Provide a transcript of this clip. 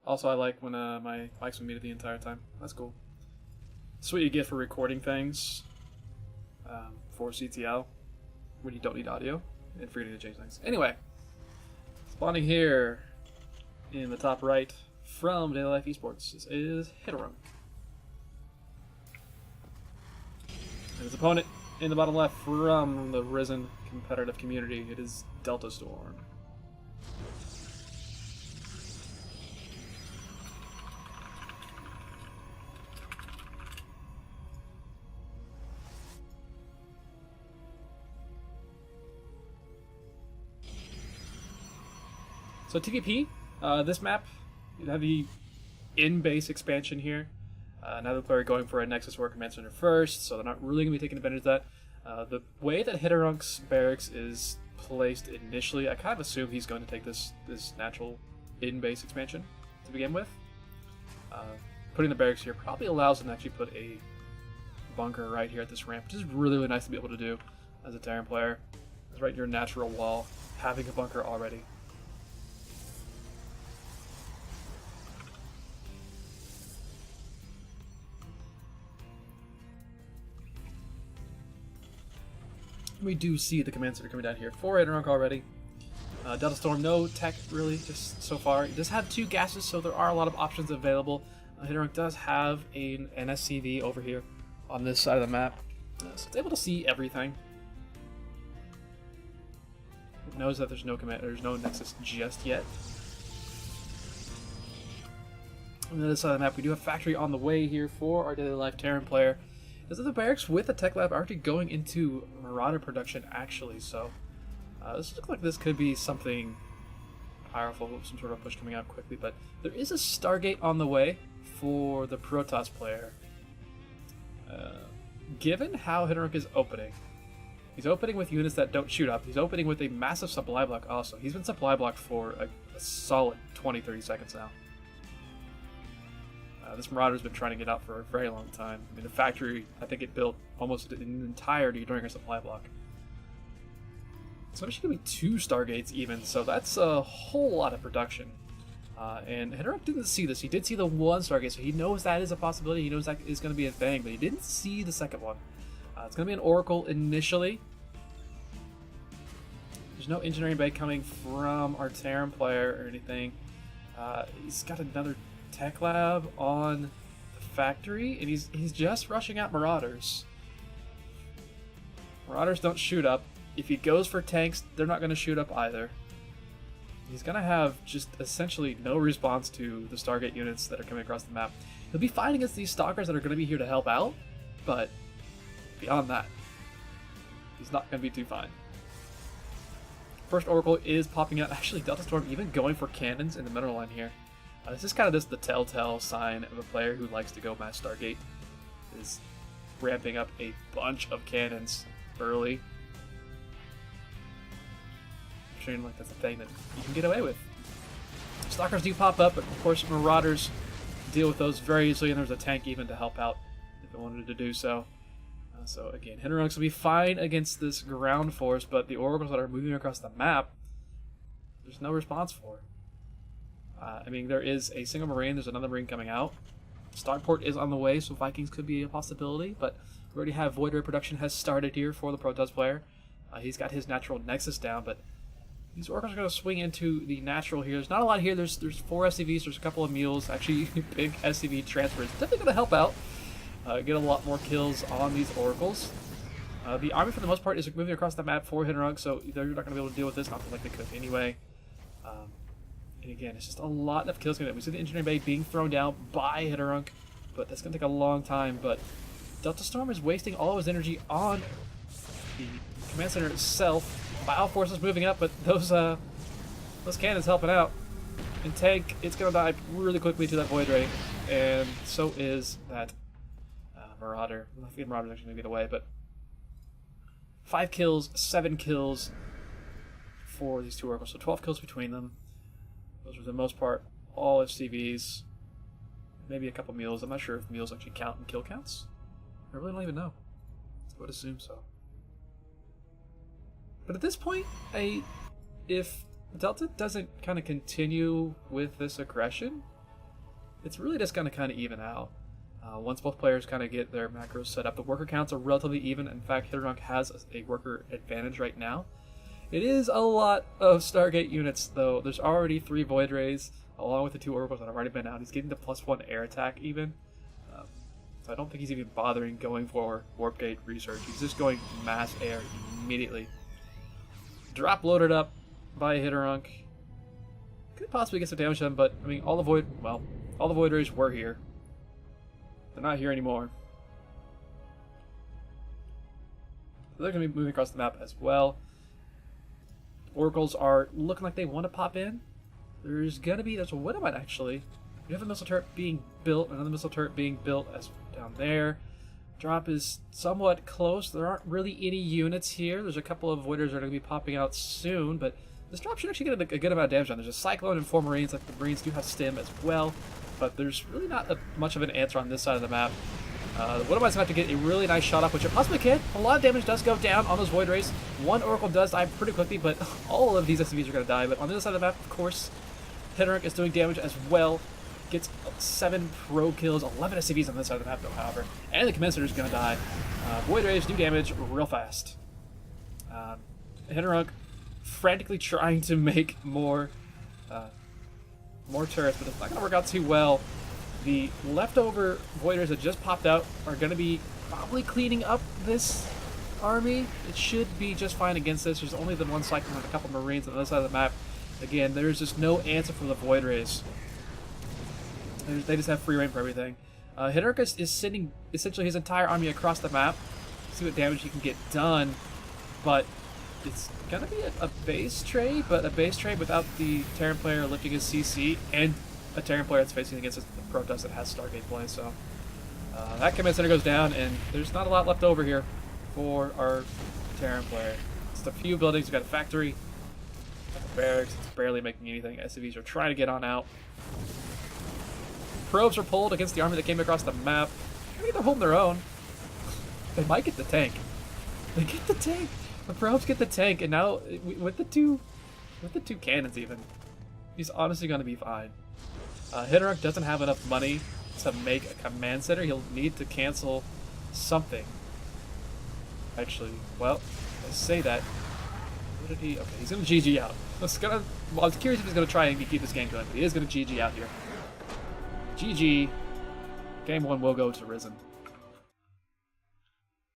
Also, I like when my mics are muted the entire time. That's cool. That's what you get for recording things for CTL when you don't need audio and freedom to change things. Anyway, spawning here in the top right from Daily Life Esports is Ris3n. And his opponent in the bottom left from the Ris3n competitive community, it is Delta Storm. So TVP, this map, you have the in-base expansion here. Another player going for a Nexus or Command Center first, so they're not really going to be taking advantage of that. The way that Ris3n's barracks is placed initially, I kind of assume he's going to take this natural in-base expansion to begin with. Putting the barracks here probably allows him to actually put a bunker right here at this ramp, which is really, really nice to be able to do as a Terran player. It's right in your natural wall, having a bunker already. We do see the command center coming down here for Ris3n already. Delta Storm, no tech really, just so far. It does have 2 gases, so there are a lot of options available. Ris3n does have an SCV over here on this side of the map, so it's able to see everything. It knows that there's no Nexus just yet. On the other side of the map, we do have Factory on the way here for our Daily Life Terran player. Is that the barracks with the tech lab are already going into Marauder production, actually, so this looks like this could be something powerful, some sort of push coming out quickly, but there is a Stargate on the way for the Protoss player. Given how Ris3n is opening, he's opening with units that don't shoot up, he's opening with a massive supply block also. He's been supply blocked for a solid 20-30 seconds now. This Marauder's been trying to get out for a very long time. I mean, the factory, I think it built almost in entirety during her supply block. So there's going to be 2 Stargates even, so that's a whole lot of production. And Ris3n didn't see this. He did see the 1 Stargate, so he knows that is a possibility. He knows that is going to be a thing, but he didn't see the second one. It's going to be an Oracle initially. There's no engineering bay coming from our Terran player or anything. He's got another tech lab on the factory, and he's just rushing out Marauders. Marauders don't shoot up. If he goes for tanks, they're not going to shoot up either. He's going to have just essentially no response to the Stargate units that are coming across the map. He'll be fighting against these Stalkers that are going to be here to help out, but beyond that, he's not going to be too fine. First Oracle is popping out. Actually, Delta Storm even going for cannons in the middle line here. This is kind of just the telltale sign of a player who likes to go mass Stargate, is ramping up a bunch of cannons early. Showing like that's a thing that you can get away with. Stalkers do pop up, but of course Marauders deal with those very easily, and there's a tank even to help out if it wanted to do so. So again, Ris3n will be fine against this ground force, but the Oracles that are moving across the map, there's no response for. I mean, there is a single Marine, there's another Marine coming out. Starport is on the way, so Vikings could be a possibility, but we already have Void Ray production has started here for the Protoss player. He's got his natural Nexus down, but these Oracles are going to swing into the natural here. There's not a lot here, there's 4 SCVs, there's a couple of mules. Actually, big SCV transfer is definitely going to help out. Get a lot more kills on these Oracles. The army, for the most part, is moving across the map for Ris3n, so they're not going to be able to deal with this, not like they could anyway. And again, it's just a lot of kills. We see the engineering bay being thrown down by Ris3n, but that's going to take a long time. But Delta Storm is wasting all of his energy on the command center itself. Bio forces moving up, but those cannons helping out. And tank, it's going to die really quickly to that Void Ray, and so is that Marauder. I think Marauder's actually going to get away, but 5 kills, 7 kills for these 2 Oracles, so 12 kills between them. Those are, for the most part, all FCVs. Maybe a couple mules. I'm not sure if mules actually count in kill counts. I really don't even know. I would assume so. But at this point, if Delta doesn't kind of continue with this aggression, it's really just going to kind of even out. Once both players kind of get their macros set up, the worker counts are relatively even. In fact, Hitterunk has a worker advantage right now. It is a lot of Stargate units, though. There's already 3 Void Rays, along with the 2 Oracles that have already been out. He's getting the +1 air attack, even. So I don't think he's even bothering going for Warp Gate Research. He's just going mass air immediately. Drop loaded up by Hitterunk. Could possibly get some damage done, but, I mean, all the Void Rays were here. They're not here anymore. So they're going to be moving across the map as well. Oracles are looking like they want to pop in. There's a Widowmine actually. You have a missile turret being built, another missile turret being built as down there. Drop is somewhat close. There aren't really any units here. There's a couple of Voiders that are going to be popping out soon, but this drop should actually get a good amount of damage on. There's a Cyclone and 4 Marines, like the Marines do have stim as well, but there's really not much of an answer on this side of the map. The Widowmine's going to have to get a really nice shot off, which it possibly can. A lot of damage does go down on those Void Rays. 1 Oracle does die pretty quickly, but all of these SCVs are going to die. But on the other side of the map, of course, Hitterunk is doing damage as well. Gets 7 pro kills, 11 SCVs on this side of the map, though, however. And the Commencer is going to die. Void Rays do damage real fast. Hitterunk frantically trying to make more turrets, but it's not going to work out too well. The leftover Voiders that just popped out are going to be probably cleaning up this army. It should be just fine against this. There's only the 1 Cyclone and a couple Marines on the other side of the map. Again, there's just no answer for the Void Rays. They just have free reign for everything. Hitterunk is sending essentially his entire army across the map. See what damage he can get done. But it's going to be a base trade, but a base trade without the Terran player lifting his CC and a Terran player that's facing against the Protoss that has Stargate play. So that command center goes down, and there's not a lot left over here for our Terran player. Just a few buildings. We've got a factory, a barracks. It's barely making anything. SCVs are trying to get on out. Probes are pulled against the army that came across the map. I think they're holding their own. They might get the tank. They get the tank. The probes get the tank, and now with the two cannons even, he's honestly going to be fine. Hitterunk doesn't have enough money to make a command center. He'll need to cancel something. Actually, well, I say that. What did he? Okay, he's going to GG out. I was curious if he's going to try and keep this game going, but he is going to GG out here. GG. Game 1 will go to Ris3n.